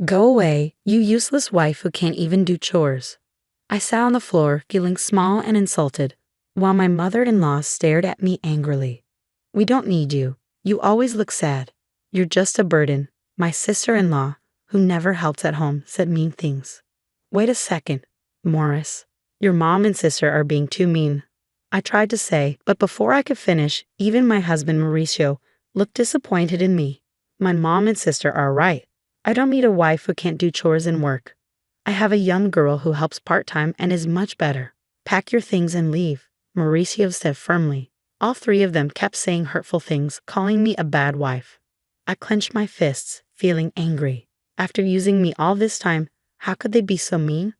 Go away, you useless wife who can't even do chores. I sat on the floor, feeling small and insulted, while my mother-in-law stared at me angrily. We don't need you. You always look sad. You're just a burden. My sister-in-law, who never helps at home, said mean things. Wait a second, Morris. Your mom and sister are being too mean. I tried to say, but before I could finish, even my husband Mauricio looked disappointed in me. My mom and sister are right. I don't need a wife who can't do chores and work. I have a young girl who helps part-time and is much better. Pack your things and leave, Mauricio said firmly. All three of them kept saying hurtful things, calling me a bad wife. I clenched my fists, feeling angry. After using me all this time, how could they be so mean?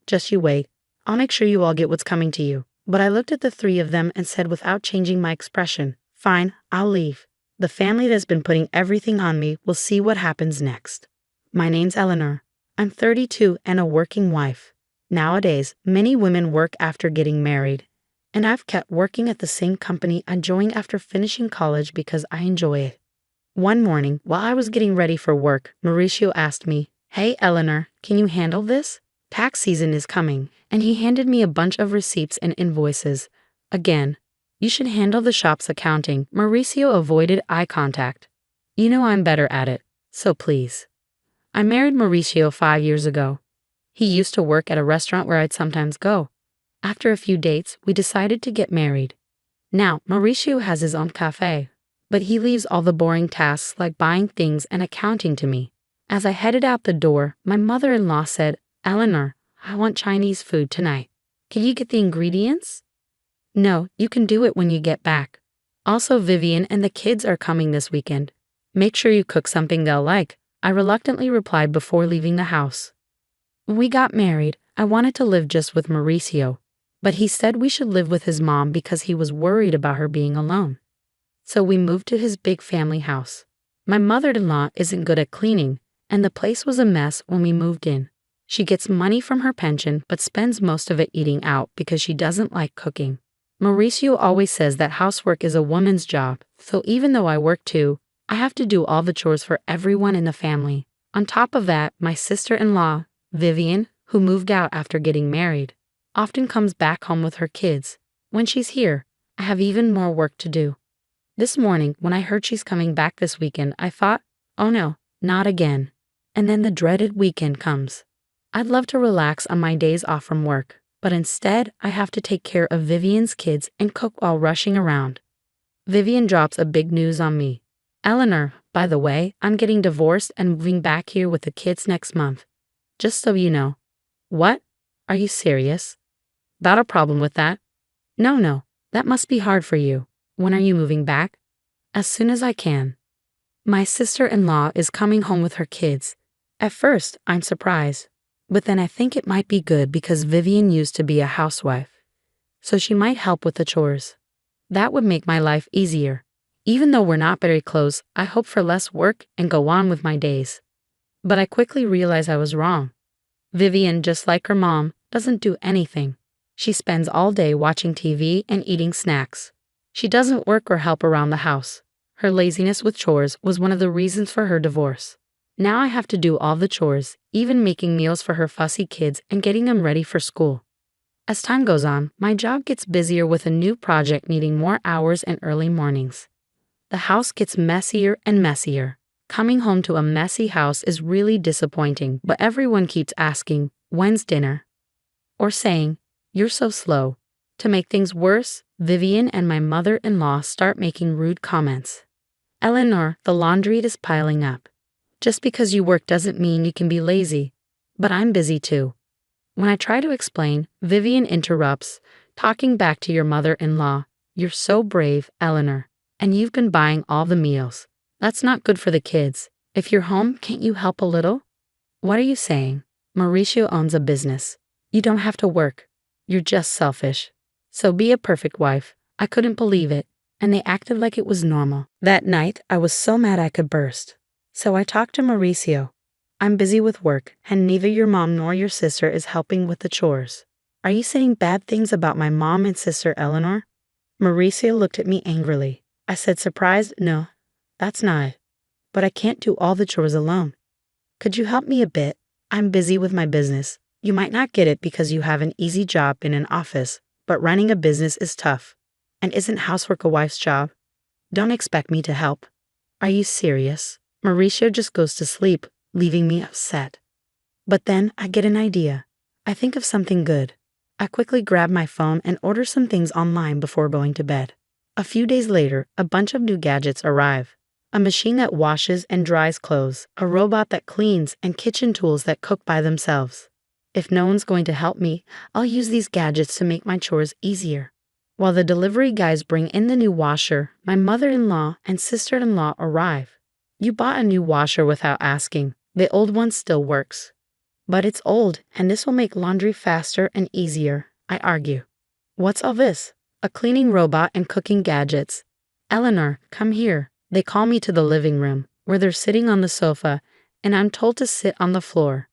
Just you wait. I'll make sure you all get what's coming to you. But I looked at the three of them and said without changing my expression, fine, I'll leave. The family that's been putting everything on me will see what happens next. My name's Eleanor. I'm 32 and a working wife. Nowadays, many women work after getting married. And I've kept working at the same company I joined after finishing college because I enjoy it. One morning, while I was getting ready for work, Mauricio asked me, "Hey, Eleanor, can you handle this? Tax season is coming," and he handed me a bunch of receipts and invoices. Again, "You should handle the shop's accounting." Mauricio avoided eye contact. "You know I'm better at it, so please." I married Mauricio 5 years ago. He used to work at a restaurant where I'd sometimes go. After a few dates, we decided to get married. Now, Mauricio has his own cafe, but he leaves all the boring tasks like buying things and accounting to me. As I headed out the door, my mother-in-law said, "Eleanor, I want Chinese food tonight. Can you get the ingredients?" "No, you can do it when you get back. Also, Vivian and the kids are coming this weekend. Make sure you cook something they'll like," I reluctantly replied before leaving the house. When we got married, I wanted to live just with Mauricio, but he said we should live with his mom because he was worried about her being alone. So we moved to his big family house. My mother-in-law isn't good at cleaning, and the place was a mess when we moved in. She gets money from her pension but spends most of it eating out because she doesn't like cooking. Mauricio always says that housework is a woman's job, so even though I work too, I have to do all the chores for everyone in the family. On top of that, my sister-in-law, Vivian, who moved out after getting married, often comes back home with her kids. When she's here, I have even more work to do. This morning, when I heard she's coming back this weekend, I thought, oh no, not again. And then the dreaded weekend comes. I'd love to relax on my days off from work, but instead I have to take care of Vivian's kids and cook while rushing around. Vivian drops a big news on me. "Eleanor, by the way, I'm getting divorced and moving back here with the kids next month. Just so you know." "What? Are you serious? Got a problem with that?" No, that must be hard for you. When are you moving back?" "As soon as I can." My sister-in-law is coming home with her kids. At first, I'm surprised, but then I think it might be good because Vivian used to be a housewife, so she might help with the chores. That would make my life easier. Even though we're not very close, I hope for less work and go on with my days. But I quickly realized I was wrong. Vivian, just like her mom, doesn't do anything. She spends all day watching TV and eating snacks. She doesn't work or help around the house. Her laziness with chores was one of the reasons for her divorce. Now I have to do all the chores, even making meals for her fussy kids and getting them ready for school. As time goes on, my job gets busier with a new project needing more hours and early mornings. The house gets messier and messier. Coming home to a messy house is really disappointing, but everyone keeps asking, "When's dinner?" Or saying, "You're so slow." To make things worse, Vivian and my mother-in-law start making rude comments. "Eleanor, the laundry is piling up. Just because you work doesn't mean you can be lazy. But I'm busy too." When I try to explain, Vivian interrupts, talking back to your mother-in-law. "You're so brave, Eleanor, and you've been buying all the meals. That's not good for the kids. If you're home, can't you help a little?" What are you saying? Mauricio owns a business. You don't have to work. You're just selfish. So be a perfect wife. I couldn't believe it, and they acted like it was normal. That night, I was so mad I could burst. So I talked to Mauricio. "I'm busy with work, and neither your mom nor your sister is helping with the chores. Are you saying bad things about my mom and sister Eleanor?" Mauricio looked at me angrily. I said surprised, "No, that's not it. But I can't do all the chores alone." Could you help me a bit? I'm busy with my business. You might not get it because you have an easy job in an office, but running a business is tough. And isn't housework a wife's job? Don't expect me to help. Are you serious? Mauricio just goes to sleep, leaving me upset. But then I get an idea. I think of something good. I quickly grab my phone and order some things online before going to bed. A few days later, a bunch of new gadgets arrive. A machine that washes and dries clothes, a robot that cleans, and kitchen tools that cook by themselves. If no one's going to help me, I'll use these gadgets to make my chores easier. While the delivery guys bring in the new washer, my mother-in-law and sister-in-law arrive. You bought a new washer without asking. The old one still works. But it's old, and this will make laundry faster and easier, I argue. What's all this? A cleaning robot and cooking gadgets. Eleanor, come here. They call me to the living room, where they're sitting on the sofa, and I'm told to sit on the floor.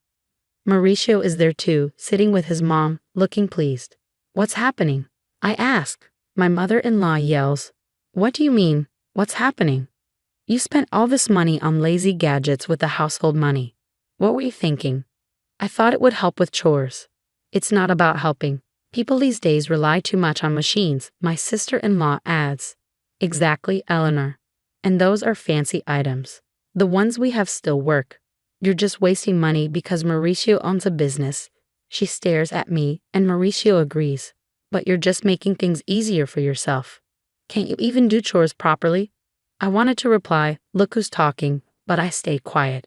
Mauricio is there too, sitting with his mom, looking pleased. What's happening? I ask. My mother-in-law yells. What do you mean? What's happening? You spent all this money on lazy gadgets with the household money. What were you thinking? I thought it would help with chores. It's not about helping. People these days rely too much on machines, my sister-in-law adds. Exactly, Eleanor. And those are fancy items. The ones we have still work. You're just wasting money because Mauricio owns a business. She stares at me, and Mauricio agrees. But you're just making things easier for yourself. Can't you even do chores properly? I wanted to reply, look who's talking, but I stayed quiet.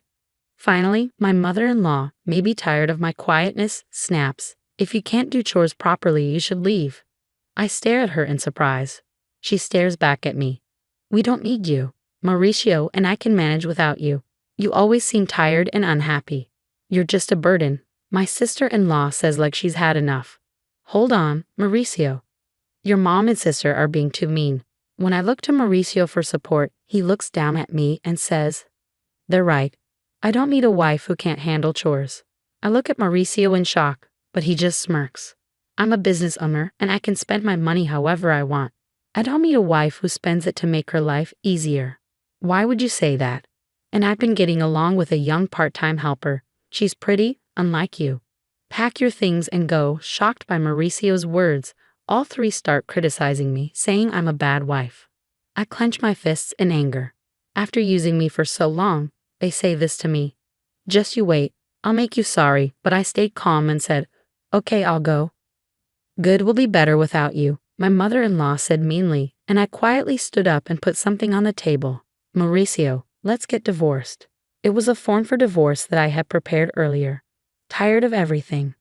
Finally, my mother-in-law, maybe tired of my quietness, snaps. If you can't do chores properly, you should leave. I stare at her in surprise. She stares back at me. We don't need you. Mauricio and I can manage without you. You always seem tired and unhappy. You're just a burden. My sister-in-law says like she's had enough. Hold on, Mauricio. Your mom and sister are being too mean. When I look to Mauricio for support, he looks down at me and says, they're right. I don't need a wife who can't handle chores. I look at Mauricio in shock, but he just smirks. I'm a business owner and I can spend my money however I want. I don't need a wife who spends it to make her life easier. Why would you say that? And I've been getting along with a young part-time helper. She's pretty, unlike you. Pack your things and go. Shocked by Mauricio's words, all three start criticizing me, saying I'm a bad wife. I clench my fists in anger. After using me for so long, they say this to me. Just you wait. I'll make you sorry, but I stayed calm and said, okay, I'll go. Good will be better without you, my mother-in-law said meanly, and I quietly stood up and put something on the table. Mauricio, let's get divorced. It was a form for divorce that I had prepared earlier. Tired of everything.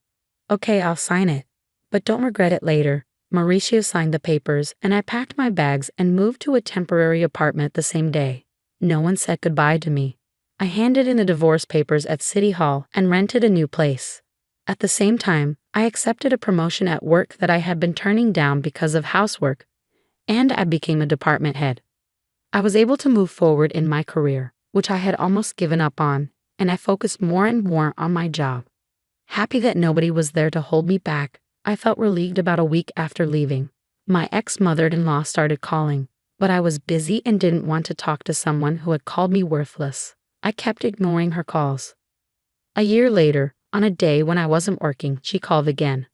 Okay, I'll sign it. But don't regret it later. Mauricio signed the papers, and I packed my bags and moved to a temporary apartment the same day. No one said goodbye to me. I handed in the divorce papers at City Hall and rented a new place. At the same time, I accepted a promotion at work that I had been turning down because of housework, and I became a department head. I was able to move forward in my career, which I had almost given up on, and I focused more and more on my job. Happy that nobody was there to hold me back, I felt relieved about a week after leaving. My ex-mother-in-law started calling, but I was busy and didn't want to talk to someone who had called me worthless. I kept ignoring her calls. A year later, on a day when I wasn't working, she called again.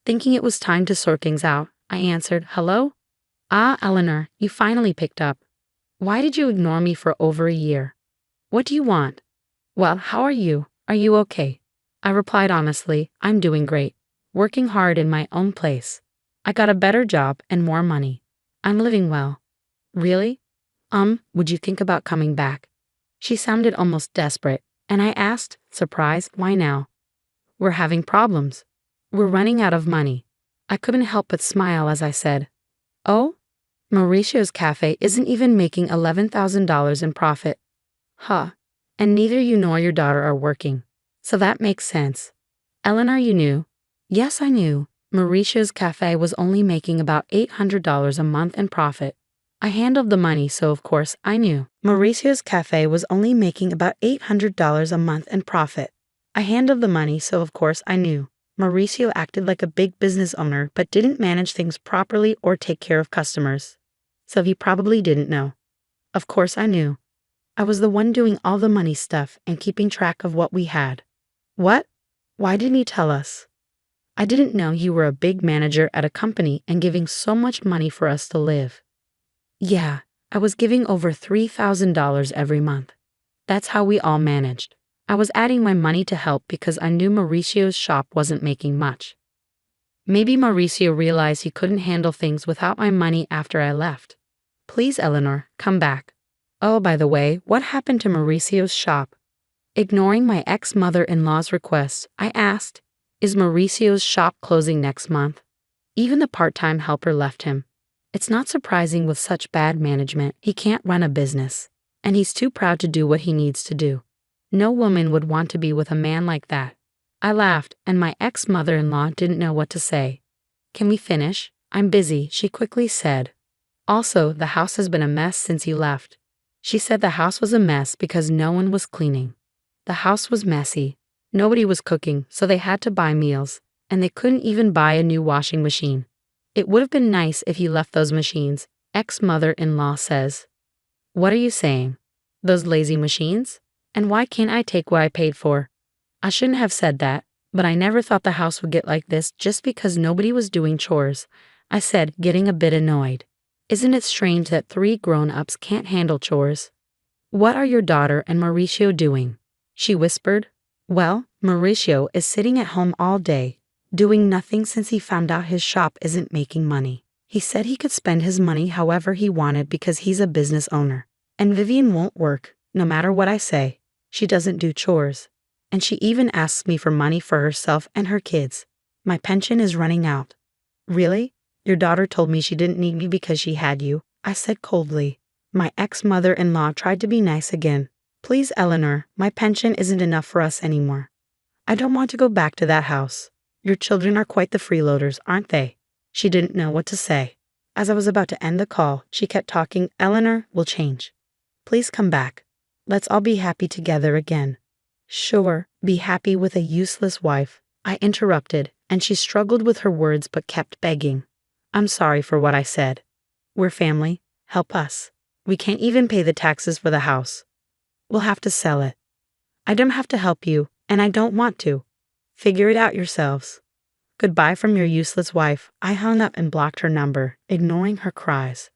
Thinking it was time to sort things out, I answered, hello? Ah, Eleanor, you finally picked up. Why did you ignore me for over a year? What do you want? Well, how are you? Are you okay? I replied honestly, I'm doing great. Working hard in my own place. I got a better job and more money. I'm living well. Really? Would you think about coming back? She sounded almost desperate, and I asked, surprised, why now? We're having problems. We're running out of money. I couldn't help but smile as I said, oh? Mauricio's cafe isn't even making $11,000 in profit. Huh. And neither you nor your daughter are working. So that makes sense. Eleanor, you knew? Yes, I knew. Mauricio's cafe was only making about $800 a month in profit. I handled the money, so of course I knew. Mauricio's cafe was only making about $800 a month in profit. I handled the money, so of course I knew. Mauricio acted like a big business owner but didn't manage things properly or take care of customers. So he probably didn't know. Of course I knew. I was the one doing all the money stuff and keeping track of what we had. What? Why didn't you tell us? I didn't know you were a big manager at a company and giving so much money for us to live. Yeah, I was giving over $3,000 every month. That's how we all managed. I was adding my money to help because I knew Mauricio's shop wasn't making much. Maybe Mauricio realized he couldn't handle things without my money after I left. Please, Eleanor, come back. Oh, by the way, what happened to Mauricio's shop? Ignoring my ex-mother-in-law's request, I asked, is Mauricio's shop closing next month? Even the part-time helper left him. It's not surprising with such bad management, he can't run a business. And he's too proud to do what he needs to do. No woman would want to be with a man like that. I laughed, and my ex-mother-in-law didn't know what to say. Can we finish? I'm busy, she quickly said. Also, the house has been a mess since you left. She said the house was a mess because no one was cleaning. The house was messy. Nobody was cooking, so they had to buy meals, and they couldn't even buy a new washing machine. It would have been nice if you left those machines, ex-mother-in-law says. What are you saying? Those lazy machines? And why can't I take what I paid for? I shouldn't have said that, but I never thought the house would get like this just because nobody was doing chores, I said, getting a bit annoyed. Isn't it strange that 3 grown-ups can't handle chores? What are your daughter and Mauricio doing? She whispered. Well, Mauricio is sitting at home all day, doing nothing since he found out his shop isn't making money. He said he could spend his money however he wanted because he's a business owner. And Vivian won't work, no matter what I say. She doesn't do chores. And she even asks me for money for herself and her kids. My pension is running out. Really? Your daughter told me she didn't need me because she had you, I said coldly. My ex-mother-in-law tried to be nice again. Please, Eleanor, my pension isn't enough for us anymore. I don't want to go back to that house. Your children are quite the freeloaders, aren't they? She didn't know what to say. As I was about to end the call, she kept talking. Eleanor will change. Please come back. Let's all be happy together again. Sure, be happy with a useless wife, I interrupted, and she struggled with her words but kept begging. I'm sorry for what I said. We're family. Help us. We can't even pay the taxes for the house. We'll have to sell it. I don't have to help you, and I don't want to. Figure it out yourselves. Goodbye from your useless wife. I hung up and blocked her number, ignoring her cries.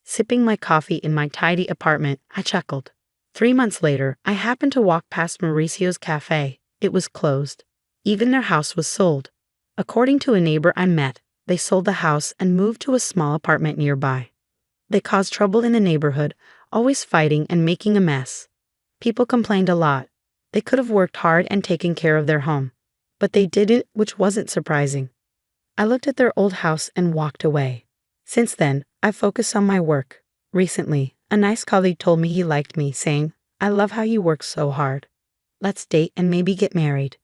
Sipping my coffee in my tidy apartment, I chuckled. 3 months later, I happened to walk past Mauricio's cafe. It was closed. Even their house was sold. According to a neighbor I met, they sold the house and moved to a small apartment nearby. They caused trouble in the neighborhood, always fighting and making a mess. People complained a lot. They could have worked hard and taken care of their home. But they didn't, which wasn't surprising. I looked at their old house and walked away. Since then, I've focused on my work. Recently, a nice colleague told me he liked me, saying, I love how you work so hard. Let's date and maybe get married.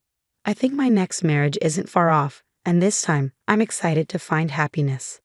I think my next marriage isn't far off, and this time, I'm excited to find happiness.